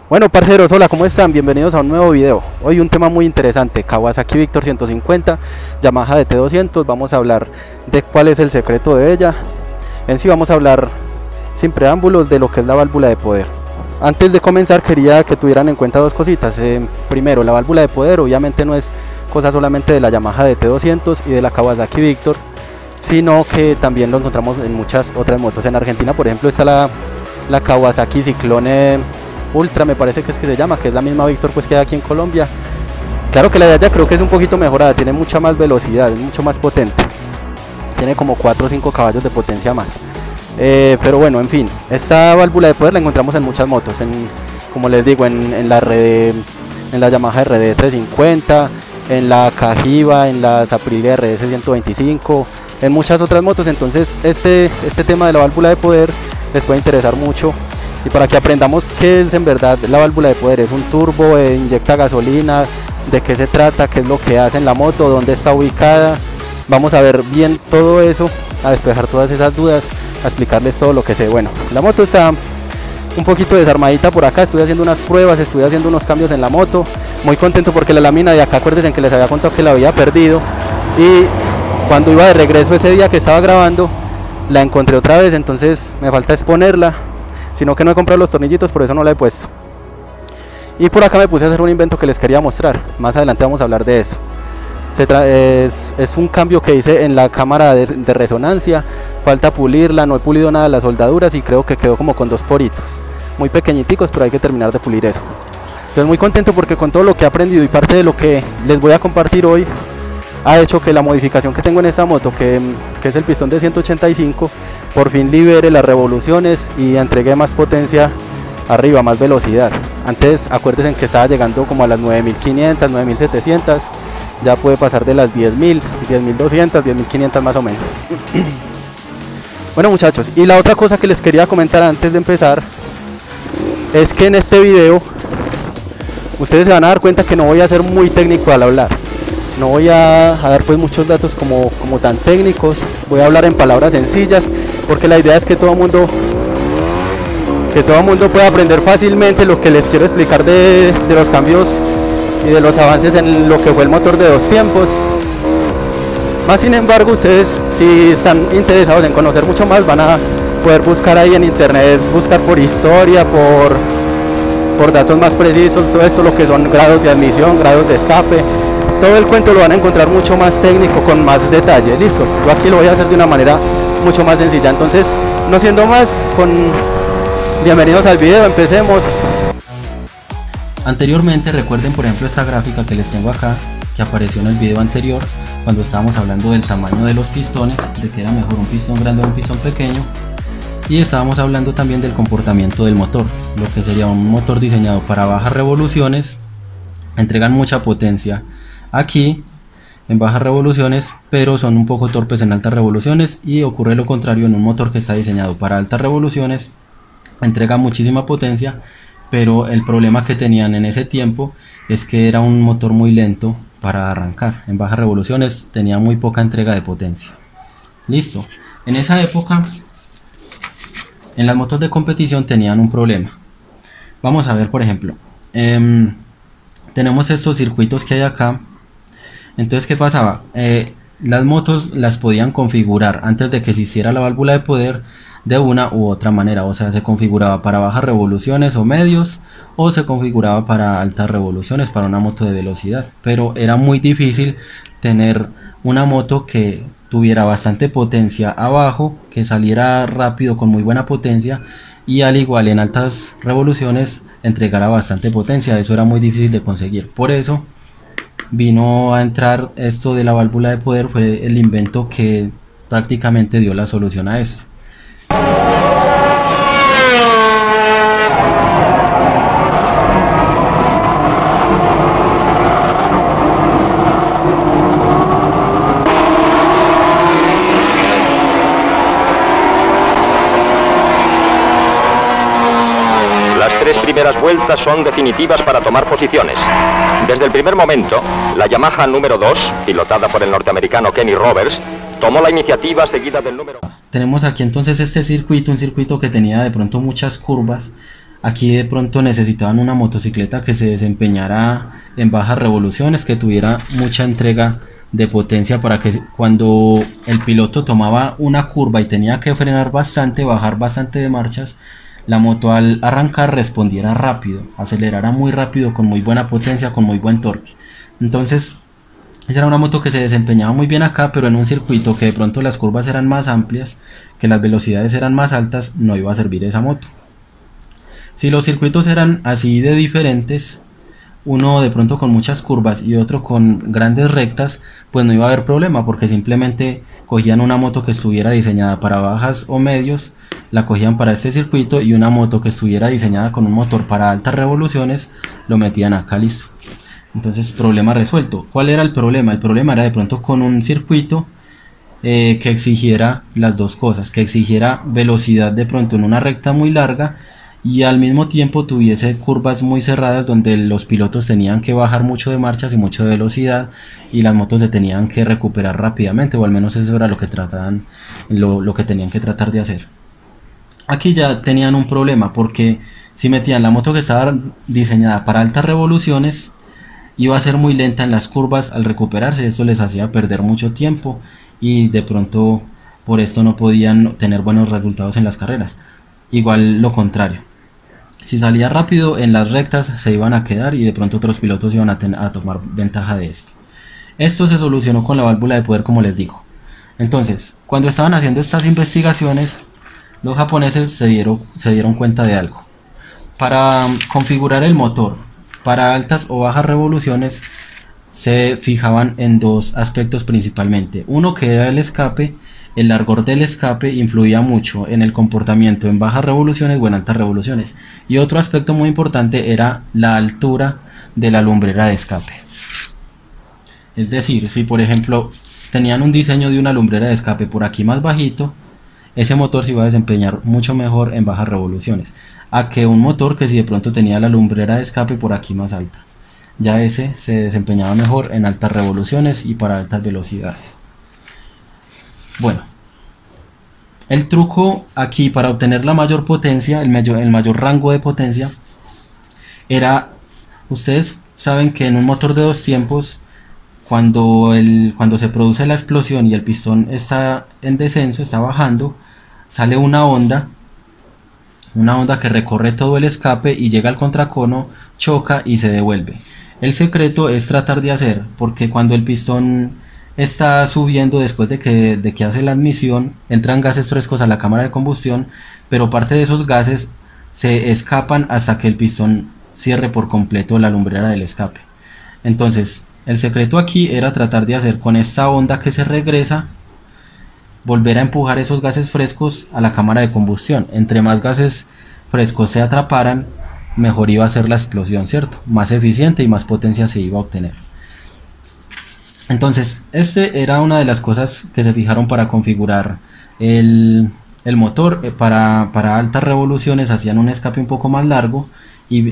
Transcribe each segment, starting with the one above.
Bueno, parceros, hola, ¿cómo están? Bienvenidos a un nuevo video. Hoy un tema muy interesante, Kawasaki Victor 150, Yamaha DT200. Vamos a hablar de cuál es el secreto de ella. En sí vamos a hablar sin preámbulos de lo que es la válvula de poder. Antes de comenzar quería que tuvieran en cuenta dos cositas. Primero, la válvula de poder obviamente no es cosa solamente de la Yamaha DT200 y de la Kawasaki Victor, sino que también lo encontramos en muchas otras motos. En Argentina, por ejemplo, está la Kawasaki Cyclone Ultra, me parece que se llama, que es la misma Victor pues que hay aquí en Colombia. Claro que la de allá creo que es un poquito mejorada, tiene mucha más velocidad, es mucho más potente, tiene como 4 o 5 caballos de potencia más. Pero bueno, en fin, esta válvula de poder la encontramos en muchas motos, como les digo, en la Yamaha RD 350, en la Cagiva, en la Aprilia RS 125, en muchas otras motos. Entonces este tema de la válvula de poder les puede interesar mucho, y para que aprendamos qué es en verdad la válvula de poder. Es un turbo, inyecta gasolina, de qué se trata, qué es lo que hace en la moto, dónde está ubicada. Vamos a ver bien todo eso, a despejar todas esas dudas, a explicarles todo lo que sé. Bueno, la moto está un poquito desarmadita por acá, estoy haciendo unas pruebas, estoy haciendo unos cambios en la moto. Muy contento porque la lámina de acá, acuérdense que les había contado que la había perdido, y cuando iba de regreso ese día que estaba grabando la encontré otra vez, entonces me falta exponerla, sino que no he comprado los tornillitos, por eso no la he puesto. Y por acá me puse a hacer un invento que les quería mostrar, más adelante vamos a hablar de eso. Es un cambio que hice en la cámara de resonancia, falta pulirla, no he pulido nada de las soldaduras y creo que quedó como con 2 poritos, muy pequeñiticos, pero hay que terminar de pulir eso. Entonces muy contento porque con todo lo que he aprendido y parte de lo que les voy a compartir hoy, ha hecho que la modificación que tengo en esta moto, que es el pistón de 185, por fin libere las revoluciones y entregue más potencia arriba, más velocidad. Antes acuérdense que estaba llegando como a las 9500, 9700, ya puede pasar de las 10.000, 10.200, 10.500 más o menos. Bueno muchachos, y la otra cosa que les quería comentar antes de empezar es que en este video ustedes se van a dar cuenta que no voy a ser muy técnico al hablar. No voy a dar pues muchos datos como tan técnicos, voy a hablar en palabras sencillas, porque la idea es que todo mundo pueda aprender fácilmente lo que les quiero explicar de los cambios y de los avances en lo que fue el motor de 2 tiempos. Más sin embargo, ustedes si están interesados en conocer mucho más, van a poder buscar ahí en internet, buscar por historia, por datos más precisos, todo esto, lo que son grados de admisión, grados de escape. Todo el cuento lo van a encontrar mucho más técnico, con más detalle. Listo, yo aquí lo voy a hacer de una manera mucho más sencilla. Entonces, no siendo más, bienvenidos al video, empecemos. Anteriormente, recuerden por ejemplo esta gráfica que les tengo acá, que apareció en el video anterior, cuando estábamos hablando del tamaño de los pistones, de que era mejor un pistón grande o un pistón pequeño, y estábamos hablando también del comportamiento del motor, lo que sería un motor diseñado para bajas revoluciones, entregan mucha potencia aquí en bajas revoluciones, pero son un poco torpes en altas revoluciones, y ocurre lo contrario en un motor que está diseñado para altas revoluciones, entrega muchísima potencia, pero el problema que tenían en ese tiempo es que era un motor muy lento para arrancar. En bajas revoluciones tenía muy poca entrega de potencia. Listo, en esa época en las motos de competición tenían un problema. Vamos a ver, por ejemplo, tenemos estos circuitos que hay acá. Entonces, ¿qué pasaba? Las motos las podían configurar antes de que se hiciera la válvula de poder de una u otra manera. O sea, se configuraba para bajas revoluciones o medios, o se configuraba para altas revoluciones, para una moto de velocidad. Pero era muy difícil tener una moto que tuviera bastante potencia abajo, que saliera rápido con muy buena potencia, y al igual en altas revoluciones entregara bastante potencia. Eso era muy difícil de conseguir. Por eso vino a entrar esto de la válvula de poder, fue el invento que prácticamente dio la solución a esto. Las 3 primeras vueltas son definitivas para tomar posiciones. Desde el primer momento, la Yamaha número 2, pilotada por el norteamericano Kenny Roberts, tomó la iniciativa seguida del número... Tenemos aquí entonces este circuito, un circuito que tenía de pronto muchas curvas. Aquí de pronto necesitaban una motocicleta que se desempeñara en bajas revoluciones, que tuviera mucha entrega de potencia para que cuando el piloto tomaba una curva y tenía que frenar bastante, bajar bastante de marchas, la moto al arrancar respondiera rápido, acelerara muy rápido, con muy buena potencia, con muy buen torque. Entonces esa era una moto que se desempeñaba muy bien acá, pero en un circuito que de pronto las curvas eran más amplias, que las velocidades eran más altas, no iba a servir esa moto. Si los circuitos eran así de diferentes, uno de pronto con muchas curvas y otro con grandes rectas, pues no iba a haber problema, porque simplemente cogían una moto que estuviera diseñada para bajas o medios, la cogían para este circuito, y una moto que estuviera diseñada con un motor para altas revoluciones, lo metían acá, listo. Entonces, problema resuelto. ¿Cuál era el problema? El problema era de pronto con un circuito que exigiera las dos cosas, que exigiera velocidad de pronto en una recta muy larga, y al mismo tiempo tuviese curvas muy cerradas donde los pilotos tenían que bajar mucho de marchas y mucho de velocidad, y las motos se tenían que recuperar rápidamente, o al menos eso era lo que trataban, lo que tenían que tratar de hacer. Aquí ya tenían un problema, porque si metían la moto que estaba diseñada para altas revoluciones, iba a ser muy lenta en las curvas al recuperarse. Esto les hacía perder mucho tiempo, y de pronto por esto no podían tener buenos resultados en las carreras. Igual lo contrario, si salía rápido en las rectas se iban a quedar, y de pronto otros pilotos iban a tomar ventaja de esto. Esto se solucionó con la válvula de poder, como les digo. Entonces, cuando estaban haciendo estas investigaciones, los japoneses se dieron cuenta de algo. Para configurar el motor para altas o bajas revoluciones, se fijaban en dos aspectos principalmente. Uno, que era el escape. El largor del escape influía mucho en el comportamiento en bajas revoluciones o en altas revoluciones. Y otro aspecto muy importante era la altura de la lumbrera de escape. Es decir, si por ejemplo tenían un diseño de una lumbrera de escape por aquí más bajito, ese motor se iba a desempeñar mucho mejor en bajas revoluciones, a que un motor que si de pronto tenía la lumbrera de escape por aquí más alta. Ya ese se desempeñaba mejor en altas revoluciones y para altas velocidades. Bueno, el truco aquí para obtener la mayor potencia, el mayor rango de potencia, era, ustedes saben que en un motor de dos tiempos, cuando se produce la explosión y el pistón está en descenso, está bajando, sale una onda que recorre todo el escape y llega al contracono, choca y se devuelve. El secreto es tratar de hacer, porque cuando el pistón está subiendo, después de que hace la admisión, entran gases frescos a la cámara de combustión, pero parte de esos gases se escapan hasta que el pistón cierre por completo la lumbrera del escape. Entonces, el secreto aquí era tratar de hacer con esta onda que se regresa, volver a empujar esos gases frescos a la cámara de combustión. Entre más gases frescos se atraparan, mejor iba a ser la explosión, ¿cierto? Más eficiente y más potencia se iba a obtener. Entonces, este era una de las cosas que se fijaron para configurar el motor. Para altas revoluciones hacían un escape un poco más largo, y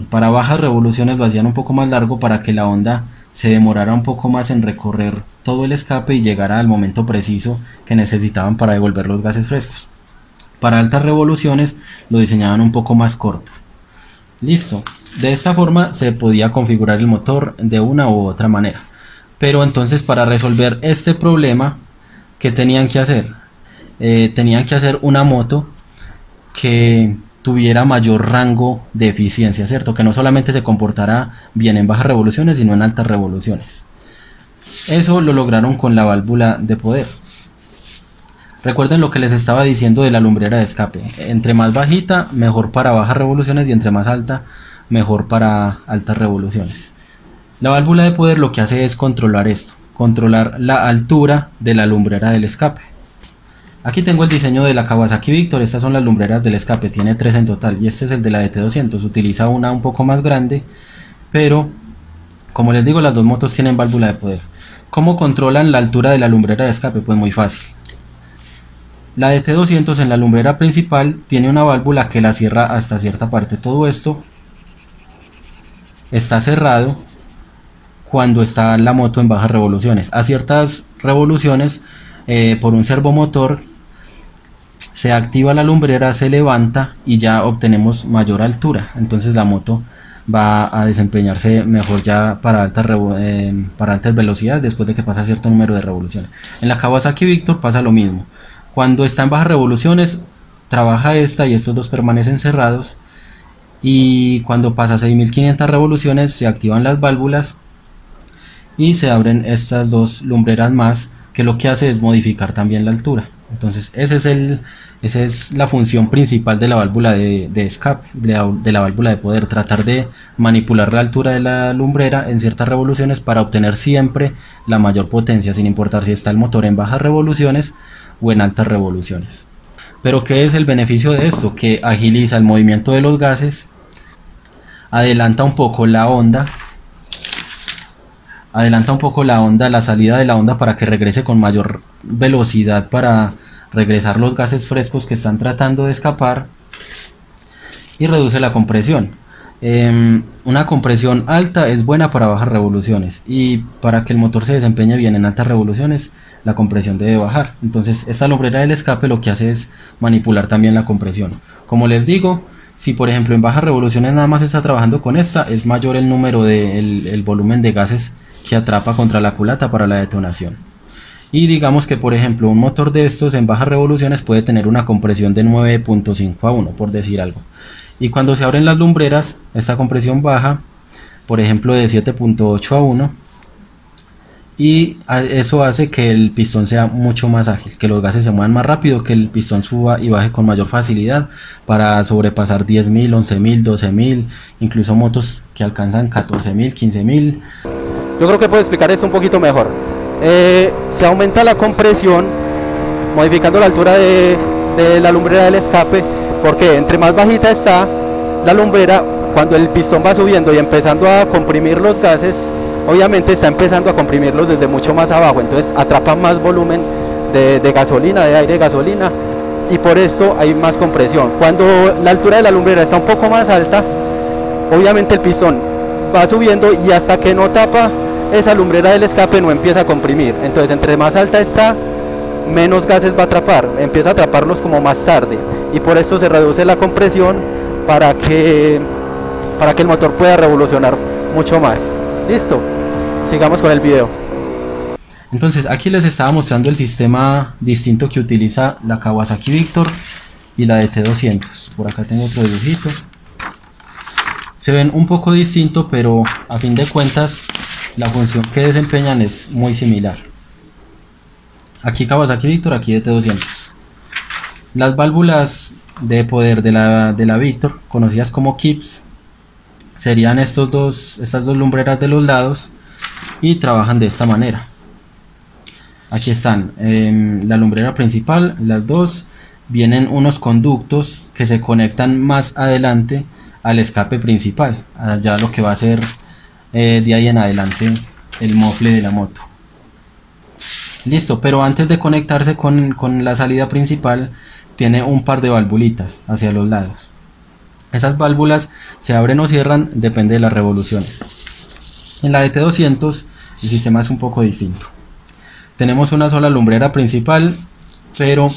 para bajas revoluciones lo hacían un poco más largo, para que la onda se demorara un poco más en recorrer todo el escape y llegara al momento preciso que necesitaban para devolver los gases frescos. Para altas revoluciones lo diseñaban un poco más corto. Listo. De esta forma se podía configurar el motor de una u otra manera. Pero entonces, para resolver este problema, ¿qué tenían que hacer? Tenían que hacer una moto que tuviera mayor rango de eficiencia, ¿cierto? Que no solamente se comportara bien en bajas revoluciones, sino en altas revoluciones. Eso lo lograron con la válvula de poder. Recuerden lo que les estaba diciendo de la lumbrera de escape. Entre más bajita, mejor para bajas revoluciones, y entre más alta, mejor para altas revoluciones. La válvula de poder lo que hace es controlar esto, controlar la altura de la lumbrera del escape. Aquí tengo el diseño de la Kawasaki Victor. Estas son las lumbreras del escape, tiene 3 en total, y este es el de la DT200. Utiliza una un poco más grande, pero como les digo, las dos motos tienen válvula de poder. ¿Cómo controlan la altura de la lumbrera de escape? Pues muy fácil. La DT200 en la lumbrera principal tiene una válvula que la cierra hasta cierta parte. Todo esto está cerrado cuando está la moto en bajas revoluciones. A ciertas revoluciones, por un servomotor se activa la lumbrera, se levanta y ya obtenemos mayor altura. Entonces la moto va a desempeñarse mejor ya para altas velocidades después de que pasa cierto número de revoluciones. En la Kawasaki Victor pasa lo mismo. Cuando está en bajas revoluciones trabaja esta y estos dos permanecen cerrados, y cuando pasa 6500 revoluciones se activan las válvulas y se abren estas dos lumbreras más, que lo que hace es modificar también la altura. Entonces esa es la función principal de la válvula de escape, de la válvula de poder, tratar de manipular la altura de la lumbrera en ciertas revoluciones para obtener siempre la mayor potencia, sin importar si está el motor en bajas revoluciones o en altas revoluciones. Pero ¿qué es el beneficio de esto? Que agiliza el movimiento de los gases, adelanta un poco la onda, la salida de la onda para que regrese con mayor velocidad para regresar los gases frescos que están tratando de escapar, y reduce la compresión. Una compresión alta es buena para bajas revoluciones, y para que el motor se desempeñe bien en altas revoluciones la compresión debe bajar. Entonces esta lumbrera del escape lo que hace es manipular también la compresión. Como les digo, si por ejemplo en bajas revoluciones nada más está trabajando con esta, es mayor el número el volumen de gases que atrapa contra la culata para la detonación. Y digamos que por ejemplo un motor de estos en bajas revoluciones puede tener una compresión de 9.5 a 1, por decir algo. Y cuando se abren las lumbreras, esta compresión baja, por ejemplo de 7.8 a 1, y eso hace que el pistón sea mucho más ágil, que los gases se muevan más rápido, que el pistón suba y baje con mayor facilidad para sobrepasar 10.000, 11.000, 12.000, incluso motos que alcanzan 14.000, 15.000. Yo creo que puedo explicar esto un poquito mejor. Se aumenta la compresión modificando la altura de la lumbrera del escape, porque entre más bajita está la lumbrera, cuando el pistón va subiendo y empezando a comprimir los gases, obviamente está empezando a comprimirlos desde mucho más abajo, entonces atrapa más volumen de gasolina, de aire de gasolina, y por eso hay más compresión. Cuando la altura de la lumbrera está un poco más alta, obviamente el pistón va subiendo y hasta que no tapa esa lumbrera del escape no empieza a comprimir. Entonces entre más alta está, menos gases va a atrapar, empieza a atraparlos como más tarde, y por eso se reduce la compresión para que el motor pueda revolucionar mucho más. Listo, sigamos con el video. Entonces aquí les estaba mostrando el sistema distinto que utiliza la Kawasaki Victor y la DT200. Por acá tengo otro dibujito. Se ven un poco distinto, pero a fin de cuentas la función que desempeñan es muy similar. Aquí Kawasaki Victor, aquí DT200. Las válvulas de poder de la Victor, conocidas como KIPS, serían estas dos lumbreras de los lados, y trabajan de esta manera. Aquí están la lumbrera principal, las dos, vienen unos conductos que se conectan más adelante al escape principal, allá lo que va a ser de ahí en adelante el mofle de la moto. Listo, pero antes de conectarse con la salida principal, tiene un par de valvulitas hacia los lados. Esas válvulas se abren o cierran, depende de las revoluciones. En la DT200 el sistema es un poco distinto. Tenemos una sola lumbrera principal, pero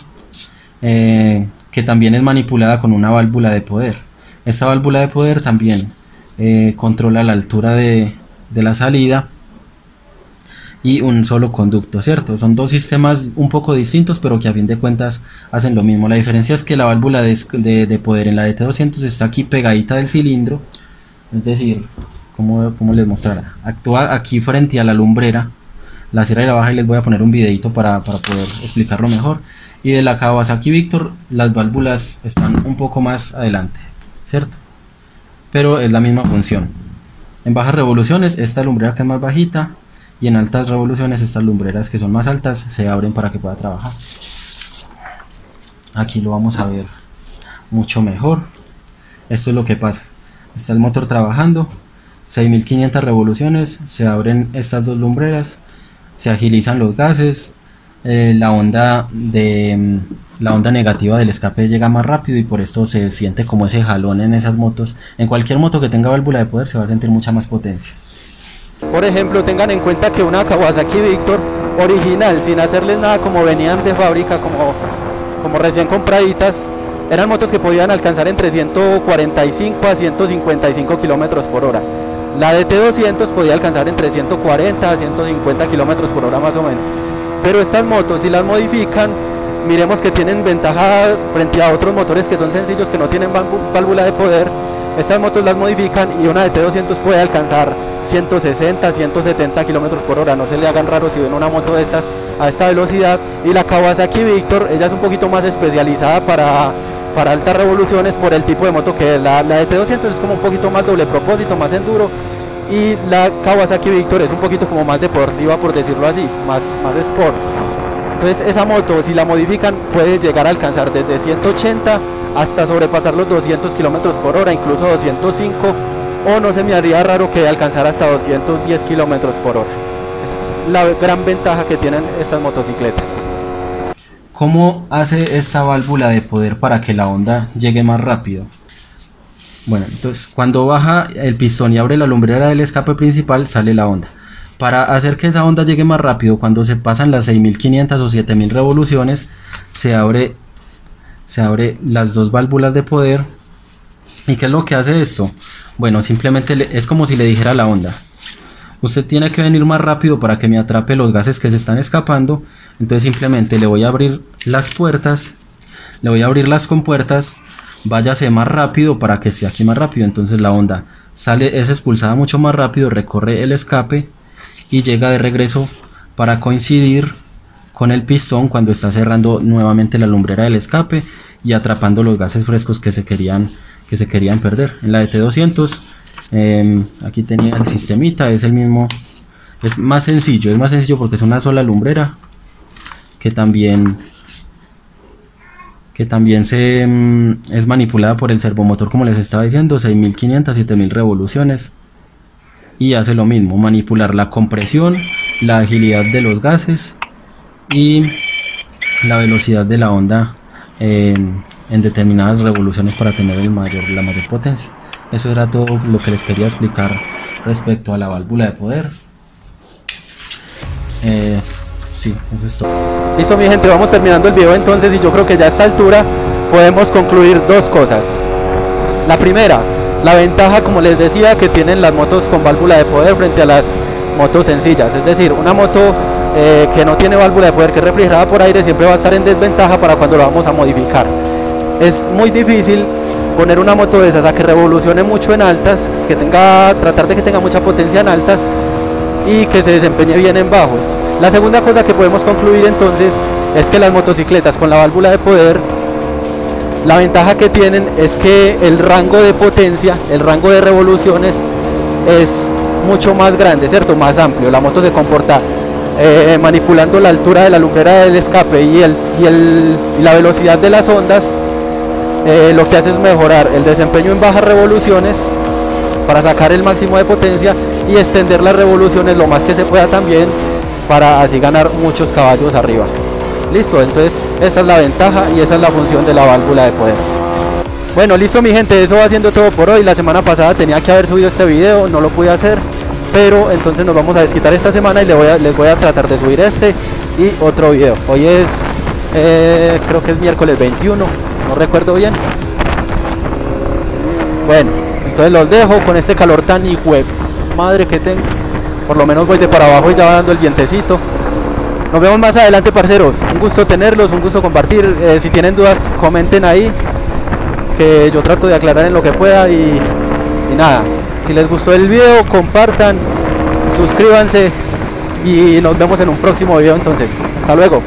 que también es manipulada con una válvula de poder. Esta válvula de poder también controla la altura de la salida y un solo conducto, ¿cierto? Son dos sistemas un poco distintos, pero que a fin de cuentas hacen lo mismo. La diferencia es que la válvula de poder en la DT200 está aquí pegadita del cilindro, es decir, como les mostrará, actúa aquí frente a la lumbrera, la cierra y la baja, y les voy a poner un videito para poder explicarlo mejor. Y de la Kawasaki Victor las válvulas están un poco más adelante, ¿cierto? Pero es la misma función. En bajas revoluciones esta lumbrera que es más bajita, y en altas revoluciones estas lumbreras que son más altas se abren para que pueda trabajar. Aquí lo vamos a ver mucho mejor. Esto es lo que pasa. Está el motor trabajando, 6500 revoluciones, se abren estas dos lumbreras, se agilizan los gases, la onda negativa del escape llega más rápido, y por esto se siente como ese jalón en esas motos. En cualquier moto que tenga válvula de poder se va a sentir mucha más potencia. Por ejemplo, tengan en cuenta que una Kawasaki Victor original, sin hacerles nada como venían de fábrica, como como recién compraditas, eran motos que podían alcanzar entre 145 a 155 kilómetros por hora. La DT200 podía alcanzar entre 140 a 150 kilómetros por hora más o menos. Pero estas motos, si las modifican, miremos que tienen ventaja frente a otros motores que son sencillos, que no tienen válvula de poder. Estas motos las modifican y una DT200 puede alcanzar 160, 170 kilómetros por hora. No se le hagan raro si ven una moto de estas a esta velocidad. Y la Kawasaki Victor, ella es un poquito más especializada para altas revoluciones por el tipo de moto que es. La DT200 es como un poquito más doble propósito, más enduro, y la Kawasaki Victor es un poquito como más deportiva, por decirlo así, más sport. Entonces esa moto, si la modifican, puede llegar a alcanzar desde 180 hasta sobrepasar los 200 kilómetros por hora, incluso 205, o no se me haría raro que alcanzara hasta 210 kilómetros por hora. Es la gran ventaja que tienen estas motocicletas. ¿Cómo hace esta válvula de poder para que la onda llegue más rápido? Bueno, entonces cuando baja el pistón y abre la lumbrera del escape principal, sale la onda. Para hacer que esa onda llegue más rápido, cuando se pasan las 6500 o 7000 revoluciones, se abre las dos válvulas de poder. ¿Y qué es lo que hace esto? Bueno, simplemente es como si le dijera a la onda: usted tiene que venir más rápido para que me atrape los gases que se están escapando. Entonces simplemente le voy a abrir las puertas, le voy a abrir las compuertas, váyase más rápido para que esté aquí más rápido. Entonces la onda es expulsada mucho más rápido, recorre el escape y llega de regreso para coincidir con el pistón cuando está cerrando nuevamente la lumbrera del escape y atrapando los gases frescos que se querían perder. En la DT200 aquí tenía el sistemita, es el mismo, es más sencillo porque es una sola lumbrera que también es manipulada por el servomotor, como les estaba diciendo, 6500, 7000 revoluciones, y hace lo mismo, manipular la compresión, la agilidad de los gases y la velocidad de la onda en determinadas revoluciones para tener la mayor potencia. Eso era todo lo que les quería explicar respecto a la válvula de poder. Sí, eso es todo. Listo, mi gente, vamos terminando el video entonces, y yo creo que ya a esta altura podemos concluir dos cosas. La primera, la ventaja, como les decía, que tienen las motos con válvula de poder frente a las motos sencillas. Es decir, una moto que no tiene válvula de poder, que es refrigerada por aire, siempre va a estar en desventaja para cuando la vamos a modificar. Es muy difícil poner una moto de esas a que revolucione mucho en altas, tratar de que tenga mucha potencia en altas y que se desempeñe bien en bajos. La segunda cosa que podemos concluir entonces es que las motocicletas con la válvula de poder, la ventaja que tienen es que el rango de potencia, el rango de revoluciones es mucho más grande, ¿cierto? Más amplio. La moto se comporta manipulando la altura de la lumbrera del escape y la velocidad de las ondas. Lo que hace es mejorar el desempeño en bajas revoluciones para sacar el máximo de potencia y extender las revoluciones lo más que se pueda también, para así ganar muchos caballos arriba. Listo, entonces esa es la ventaja y esa es la función de la válvula de poder. Bueno, listo, mi gente, eso va siendo todo por hoy. La semana pasada tenía que haber subido este video, no lo pude hacer, pero entonces nos vamos a desquitar esta semana y les voy a tratar de subir este y otro video. Hoy es creo que es miércoles 21, no recuerdo bien. Bueno, entonces los dejo con este calor tan hijo de madre que tengo. Por lo menos voy de para abajo y ya va dando el vientecito. Nos vemos más adelante, parceros. Un gusto tenerlos, un gusto compartir. Si tienen dudas, comenten ahí, que yo trato de aclarar en lo que pueda. Y nada, si les gustó el video, compartan, suscríbanse y nos vemos en un próximo video entonces. Hasta luego.